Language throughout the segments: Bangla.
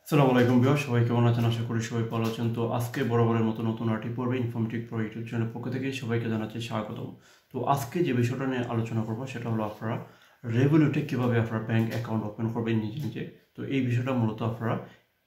আসসালামু আলাইকুম ভিউয়ার্স, সবাই কেমন আছেন? আশা করি সবাই ভালো আছেন। তো আজকে বরাবরের মতো নতুন আর্টি পর্বে ইনফরমেটিভ প্রো ইউটিউব চ্যানেলের পক্ষ থেকে সবাইকে জানাচ্ছি স্বাগতম। তো আজকে যে বিষয়টা নিয়ে আলোচনা করব সেটা হলো আপনারা রেভোলুটে কীভাবে আপনারা ব্যাংক অ্যাকাউন্ট ওপেন করবেন নিজে নিজে। তো এই বিষয়টা মূলত আপনারা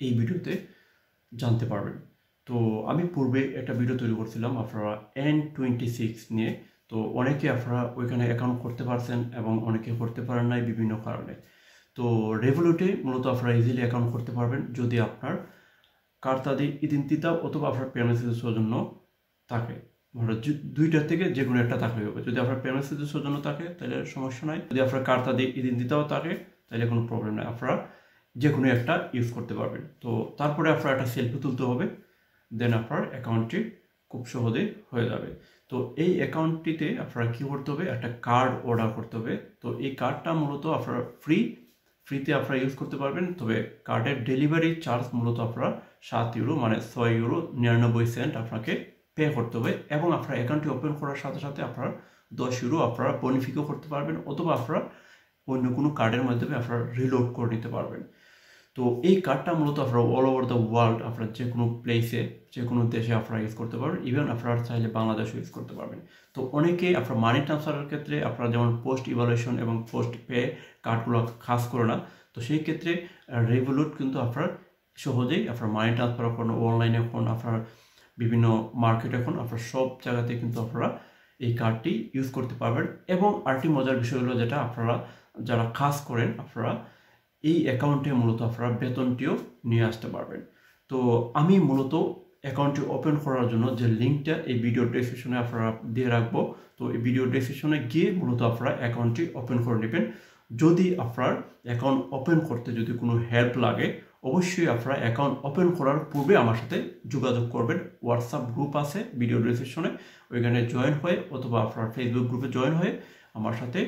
এই ভিডিওতে জানতে পারবেন। তো আমি পূর্বে একটা ভিডিও তৈরি করছিলাম আপনারা N26 নিয়ে। তো অনেকে আপনারা ওইখানে অ্যাকাউন্ট করতে পারছেন এবং অনেকে করতে পারেন নাই বিভিন্ন কারণে। তো রেভোলুটে মূলত আপনারা ইজিলি অ্যাকাউন্ট করতে পারবেন যদি আপনার কার্তাদি ইদিন্তিতা অথবা আপনার পেমেন্ট সৌজন্য থাকে। মানে দুইটার থেকে যে কোনো একটা থাকলে হবে। যদি আপনার পেমেন্ট সৌজন্য থাকে তাহলে সমস্যা নাই, যদি আপনার কার্তাদি ইদিন্তিতাও থাকে তাহলে কোনো প্রবলেম নাই, আপনারা যে কোনো একটা ইউজ করতে পারবেন। তো তারপরে আপনার একটা সেলফি তুলতে হবে, দেন আপনার অ্যাকাউন্টটি খুব সহজেই হয়ে যাবে। তো এই অ্যাকাউন্টটিতে আপনারা কী করতে হবে, একটা কার্ড অর্ডার করতে হবে। তো এই কার্ডটা মূলত আপনারা ফ্রিতে আপনারা ইউজ করতে পারবেন, তবে কার্ডের ডেলিভারি চার্জ মূলত আপনারা 7 ইউরো মানে 6 ইউরো 99 সেন্ট আপনাকে পে করতে হবে। এবং আপনার অ্যাকাউন্টটি ওপেন করার সাথে সাথে আপনারা 10 ইউরো আপনারা বনিফিকও করতে পারবেন, অথবা আপনারা অন্য কোনো কার্ডের মাধ্যমে আপনারা রিলোড করে নিতে পারবেন। তো এই কার্ডটা মূলত আপনারা অল ওভার দ্য ওয়ার্ল্ড আপনারা যে কোনো প্লেসে যে কোনো দেশে আপনারা ইউজ করতে পারবেন, ইভেন আপনারা চাইলে বাংলাদেশও ইউজ করতে পারবেন। তো অনেকে আপনার মানি ট্রান্সফারের ক্ষেত্রে আপনারা যেমন পোস্ট ইভ্যালুয়েশন এবং পোস্ট পে কার্ডগুলো কাজ করে না, তো সেই ক্ষেত্রে রেভোলুট কিন্তু আপনার সহজেই আপনার মানি ট্রান্সফার করেন, অনলাইনে এখন আপনার বিভিন্ন মার্কেট এখন আপনার সব জায়গাতে কিন্তু আপনারা এই কার্ডটি ইউজ করতে পারবেন। এবং আরেকটি মজার বিষয় হলো যেটা আপনারা যারা কাজ করেন আপনারা এই অ্যাকাউন্টে মূলত আপনারা বেতনটিও নিয়ে আসতে পারবেন। তো আমি মূলত অ্যাকাউন্টটি ওপেন করার জন্য যে লিঙ্কটা এই ভিডিও ডেসক্রিপশনে আপনারা দিয়ে রাখবো, তো এই ভিডিও ডেসক্রিপশনে গিয়ে মূলত আপনারা অ্যাকাউন্টটি ওপেন করে নেবেন। যদি আপনার অ্যাকাউন্ট ওপেন করতে যদি কোনো হেল্প লাগে, অবশ্যই আপনারা অ্যাকাউন্ট ওপেন করার পূর্বে আমার সাথে যোগাযোগ করবেন। হোয়াটসঅ্যাপ গ্রুপ আছে ভিডিও ডেসক্রিপশনে, ওইখানে জয়েন হয়ে অথবা আপনার ফেসবুক গ্রুপে জয়েন হয়ে আমার সাথে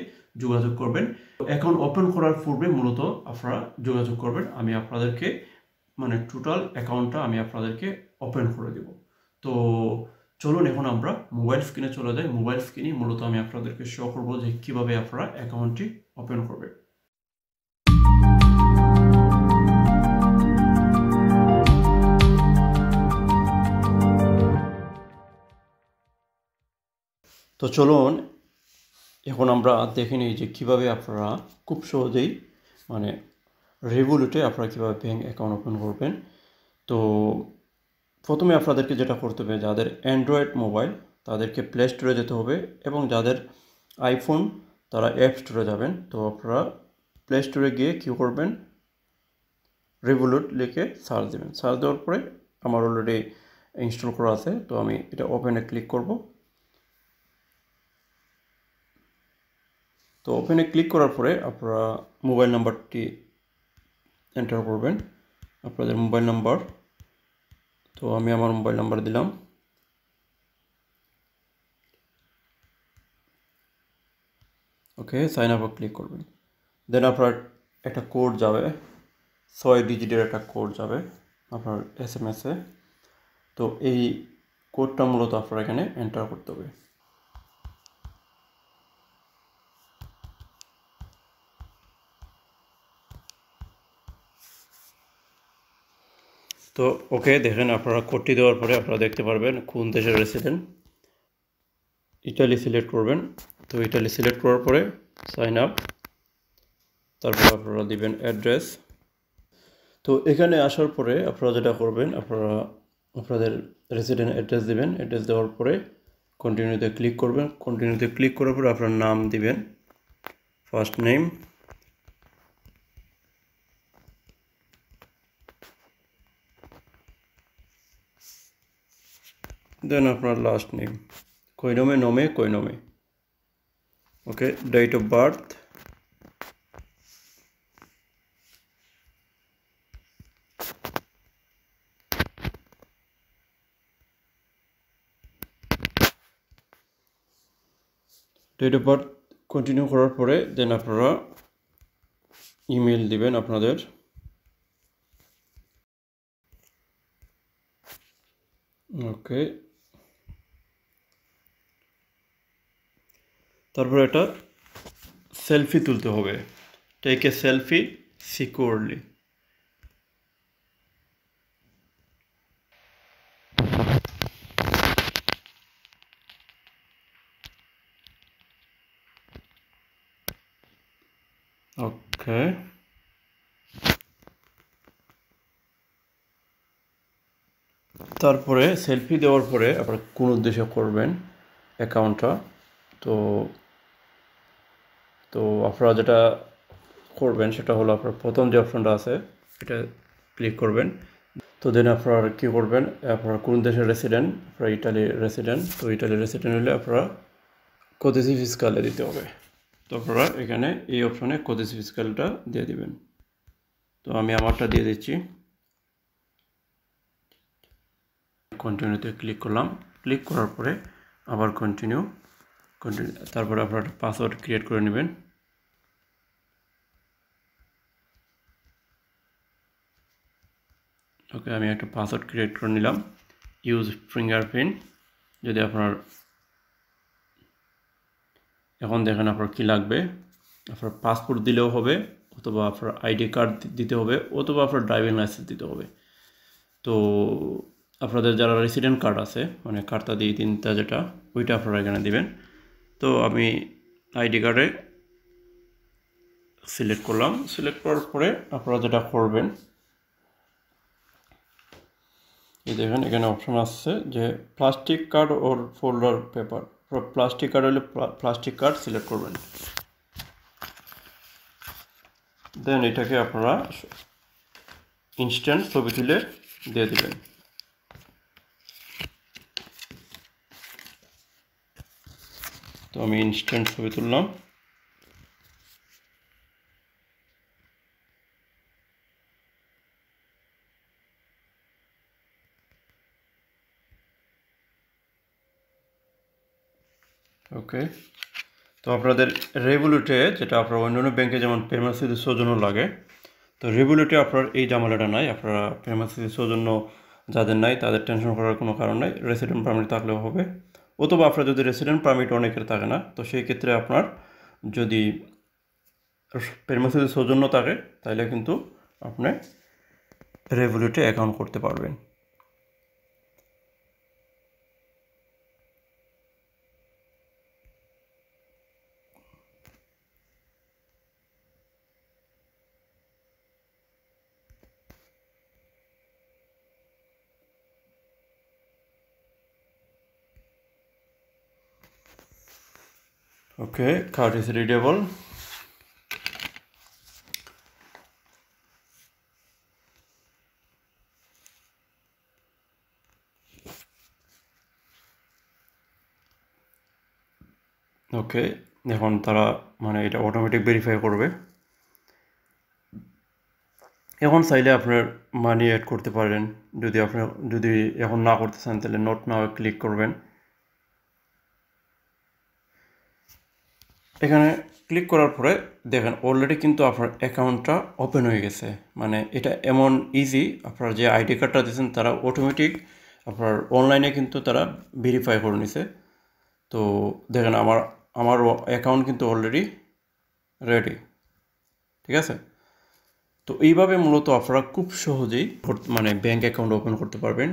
যোগাযোগ করবেন। অ্যাকাউন্ট ওপেন করার পূর্বে মূলত আপনারা যোগাযোগ করবেন, আমি আপনাদেরকে মানে টোটাল অ্যাকাউন্টটা আমি আপনাদেরকে ওপেন করে দেব। তো চলুন এখন আমরা মোবাইল স্ক্রিনে চলে যাই। মোবাইল স্ক্রিনে মূলত আমি আপনাদেরকে শো করবো যে কীভাবে আপনারা অ্যাকাউন্টটি ওপেন করবেন। তো চলুন এখন আমরা দেখে নিই যে কীভাবে আপনারা খুব সহজেই মানে রেভোলুটে আপনারা কীভাবে ব্যাঙ্ক অ্যাকাউন্ট ওপেন করবেন। তো প্রথমে আপনাদেরকে যেটা করতে হবে, যাদের অ্যান্ড্রয়েড মোবাইল তাদেরকে প্লে স্টোরে যেতে হবে, এবং যাদের আইফোন তারা অ্যাপ স্টোরে যাবেন। তো আপনারা প্লে স্টোরে গিয়ে কী করবেন, রেভোলুট লিখে সার্চ দেবেন। সার্চ দেওয়ার পরে আমার অলরেডি ইনস্টল করা আছে, তো আমি এটা ওপেনে ক্লিক করব। তো ওপেনে ক্লিক করার পরে আপনারা মোবাইল নাম্বারটি এন্টার করবেন, আপনাদের মোবাইল নাম্বার। তো আমি আমার মোবাইল নাম্বার দিলাম। ওকে, সাইন আপে ক্লিক করবেন। দেন আপনার একটা কোড যাবে, 6 ডিজিটের একটা কোড যাবে আপনার SMS-এ। তো এই কোডটা মূলত আপনার এখানে এন্টার করতে হবে। তো ওকে, দেখেন আপনারা কোডটি দেওয়ার পরে আপনারা দেখতে পারবেন কোন দেশের রেসিডেন্ট। ইটালি সিলেক্ট করবেন। তো ইটালি সিলেক্ট করার পরে সাইন আপ, তারপর আপনারা দিবেন অ্যাড্রেস। তো এখানে আসার পরে আপনারা যেটা করবেন, আপনারা আপনাদের রেসিডেন্ট অ্যাড্রেস দিবেন। অ্যাড্রেস দেওয়ার পরে কন্টিনিউতে ক্লিক করবেন। কন্টিনিউতে ক্লিক করার পরে আপনার নাম দিবেন, ফার্স্ট নেম, দেন আপনার লাস্ট নেম, কইনমে নমে কইনমে। Okay, date of birth, date of birth continue করার পরে দেন আপনারা ইমেল দিবেন আপনাদের। ওকে, তারপরে একটা সেলফি তুলতে হবে, টেক এ সেলফি সিকিউরলি। ওকে, তারপরে সেলফি দেওয়ার পরে আপনারা কোন উদ্দেশ্যে করবেন অ্যাকাউন্টটা, তো তো আপনারা যেটা করবেন সেটা হলো আপনার প্রথম যে অপশনটা আছে এটা ক্লিক করবেন। তো দেন আপনারা কী করবেন, আপনারা কোন দেশের রেসিডেন্ট, আপনারা ইটালির রেসিডেন্ট, তো ইটালির রেসিডেন্ট হলে আপনারা কোদিসি ফিসকালে দিতে হবে। তো আপনারা এখানে এই অপশনে কোদিসি ফিসকালটা দিয়ে দিবেন। তো আমি আমারটা দিয়ে দিচ্ছি, কন্টিনিউতে ক্লিক করলাম। ক্লিক করার পরে আবার কন্টিনিউ, তারপরে আপনারা একটা পাসওয়ার্ড ক্রিয়েট করে নেবেন। ওকে, আমি একটা পাসওয়ার্ড ক্রিয়েট করে নিলাম। ইউজ ফিঙ্গারপ্রিন্ট, যদি আপনার এখন দেখেন আপনার কী লাগবে, আপনার পাসপোর্ট দিলেও হবে, অথবা আপনার আইডি কার্ড দিতে হবে, অথবা আপনার ড্রাইভিং লাইসেন্স দিতে হবে। তো আপনাদের যারা রেসিডেন্ট কার্ড আছে, মানে কার্ডটা দিয়ে তিনটা যেটা, ওইটা আপনারা এখানে দিবেন। তো আমি আইডি কার্ডে সিলেক্ট করলাম। সিলেক্ট করার পরে আপনারা যেটা করবেন, এই দেখেন এখানে অপশন আসছে যে প্লাস্টিক কার্ড ওর ফোল্ডার পেপার। প্লাস্টিক কার্ড হলে প্লাস্টিক কার্ড সিলেক্ট করবেন। দেন এটাকে আপনারা ইনস্ট্যান্ট ছবি তুলে দিয়ে দিবেন। তো আমি ইনস্ট্যান্ট ছবি তুললাম। ওকে, তো আপনাদের রেভোলুটে, যেটা আপনার অন্যান্য ব্যাংকে যেমন পেমেন্ট স্মৃতি সৌজন্য লাগে, তো রেভোলুটে আপনার এই ঝামেলাটা নাই। আপনারা পেমেন্ট স্মৃতি সৌজন্য যাদের নাই তাদের টেনশন করার কোনো কারণ নাই, রেসিডেন্ট পারমিট থাকলেও হবে। অথবা আপনার যদি রেসিডেন্ট পারমিট অনেকের থাকে না, তো সেই ক্ষেত্রে আপনার যদি পেমেন্ট স্মৃতি সৌজন্য থাকে তাহলে কিন্তু আপনি রেভোলুটে অ্যাকাউন্ট করতে পারবেন। ওকে, কার্ড ইজ রিডেবল। ওকে, এখন তারা মানে এটা অটোমেটিক ভেরিফাই করবে। এখন চাইলে আপনার মানি অ্যাড করতে পারেন। যদি এখন না করতে চান তাহলে নোট নাও ক্লিক করবেন। এখানে ক্লিক করার পরে দেখেন অলরেডি কিন্তু আপনার অ্যাকাউন্টটা ওপেন হয়ে গেছে। মানে এটা এমন ইজি, আপনার যে আইডি কার্ডটা দিয়েছেন তারা অটোমেটিক আপনার অনলাইনে কিন্তু তারা ভেরিফাই করে নিছে। তো দেখেন আমার অ্যাকাউন্ট কিন্তু অলরেডি রেডি, ঠিক আছে। তো এইভাবে মূলত আপনারা খুব সহজেই মানে ব্যাঙ্ক অ্যাকাউন্ট ওপেন করতে পারবেন।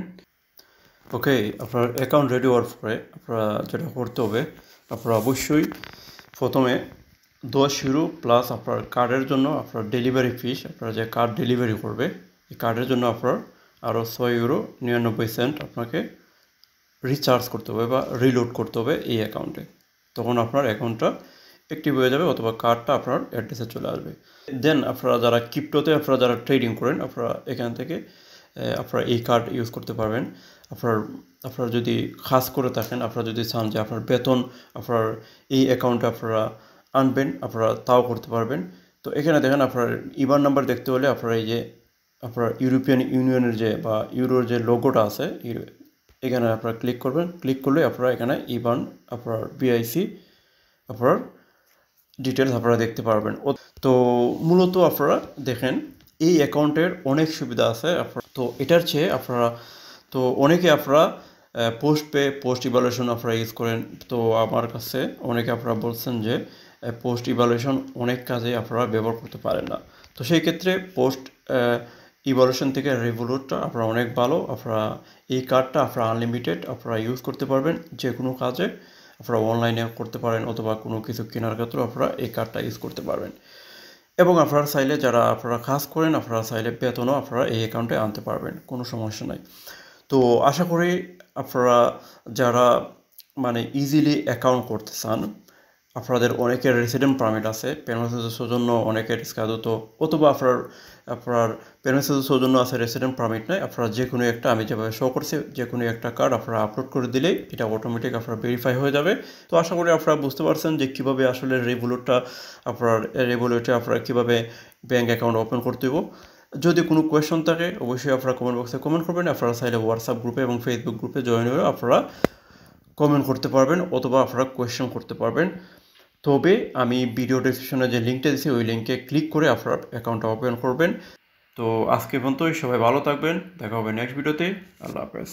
ওকে, আপনার অ্যাকাউন্ট রেডি হওয়ার পরে আপনারা যেটা করতে হবে, আপনারা অবশ্যই প্রথমে 10 ইউরো প্লাস আপনার কার্ডের জন্য আপনার ডেলিভারি ফিস, আপনারা যে কার্ড ডেলিভারি করবে এই কার্ডের জন্য আপনার আরও 6 ইউরো 99 সেন্ট আপনাকে রিচার্জ করতে হবে বা রিলোড করতে হবে এই অ্যাকাউন্টে। তখন আপনার অ্যাকাউন্টটা অ্যাক্টিভ হয়ে যাবে, অথবা কার্ডটা আপনার অ্যাড্রেসে চলে আসবে। দেন আপনারা যারা ক্রিপ্টোতে আপনারা যারা ট্রেডিং করেন, আপনারা এখান থেকে আপনারা এই কার্ড ইউজ করতে পারবেন। আপনারা যদি খাস করে থাকেন, আপনারা যদি চান যে আপনার বেতন আপনার এই অ্যাকাউন্টে আপনারা আনবেন, আপনারা তাও করতে পারবেন। তো এখানে দেখেন আপনার ইবান নাম্বার দেখতে হলে আপনারা এই যে আপনার ইউরোপিয়ান ইউনিয়নের যে বা ইউরোর যে লোগোটা আছে এখানে আপনারা ক্লিক করবেন। ক্লিক করলে আপনারা এখানে ইবান আপনার বিআইসি আপনার ডিটেলস আপনারা দেখতে পারবেন। তো মূলত আপনারা দেখেন এই অ্যাকাউন্টের অনেক সুবিধা আছে। তো এটার চেয়ে আপনারা তো অনেকে আপনারা পোস্ট ইভ্যালুয়েশন আপনারা ইউজ করেন। তো আমার কাছে অনেকে আপনারা বলছেন যে পোস্ট ইভ্যালুয়েশন অনেক কাজে আপনারা ব্যবহার করতে পারেন না। তো সেই ক্ষেত্রে পোস্ট ইভ্যালুয়েশন থেকে রেভোলুটটা আপনারা অনেক ভালো। আপনারা এই কার্ডটা আপনারা আনলিমিটেড আপনারা ইউজ করতে পারবেন যে কোনো কাজে। আপনারা অনলাইনে করতে পারেন, অথবা কোনো কিছু কেনার ক্ষেত্রে আপনারা এই কার্ডটা ইউজ করতে পারবেন। এবং আপনারা চাইলে যারা আপনারা কাজ করেন আপনারা চাইলে বেতনও আপনারা এই অ্যাকাউন্টে আনতে পারবেন, কোনো সমস্যা নাই। তো আশা করি আপনারা যারা মানে ইজিলি অ্যাকাউন্ট করতে চান, আপনাদের অনেকের রেসিডেন্ট পারমিট আছে, পেরমেন্টের সৌজন্য অনেকের স্কাদত, অথবা আপনার পেরমেন্টের সৌজন্য আছে রেসিডেন্ট পারমিট নাই, আপনারা যে কোনো একটা আমি যেভাবে শো করছি যে কোনো একটা কার্ড আপনারা আপলোড করে দিলেই এটা অটোমেটিক আপনার ভেরিফাই হয়ে যাবে। তো আশা করি আপনারা বুঝতে পারছেন যে কীভাবে আসলে রেভোলুটে আপনারা কীভাবে ব্যাঙ্ক অ্যাকাউন্ট ওপেন করতে হবে। যদি কোনো কোয়েশন থাকে অবশ্যই আপনারা কমেন্ট বক্সে কমেন্ট করবেন। আপনারা চাইলে হোয়াটসঅ্যাপ গ্রুপে এবং ফেসবুক গ্রুপে জয়েন হয়ে আপনারা কমেন্ট করতে পারবেন অথবা আপনারা কোয়েশ্চেন করতে পারবেন। তবে আমি ভিডিও ডেসক্রিপশনে যে লিঙ্কটা দিয়েছি ওই লিঙ্কে ক্লিক করে আপনার অ্যাকাউন্টটা ওপেন করবেন। তো আজকে পর্যন্তই, সবাই ভালো থাকবেন, দেখা হবে নেক্সট ভিডিওতে। আল্লাহ হাফেজ।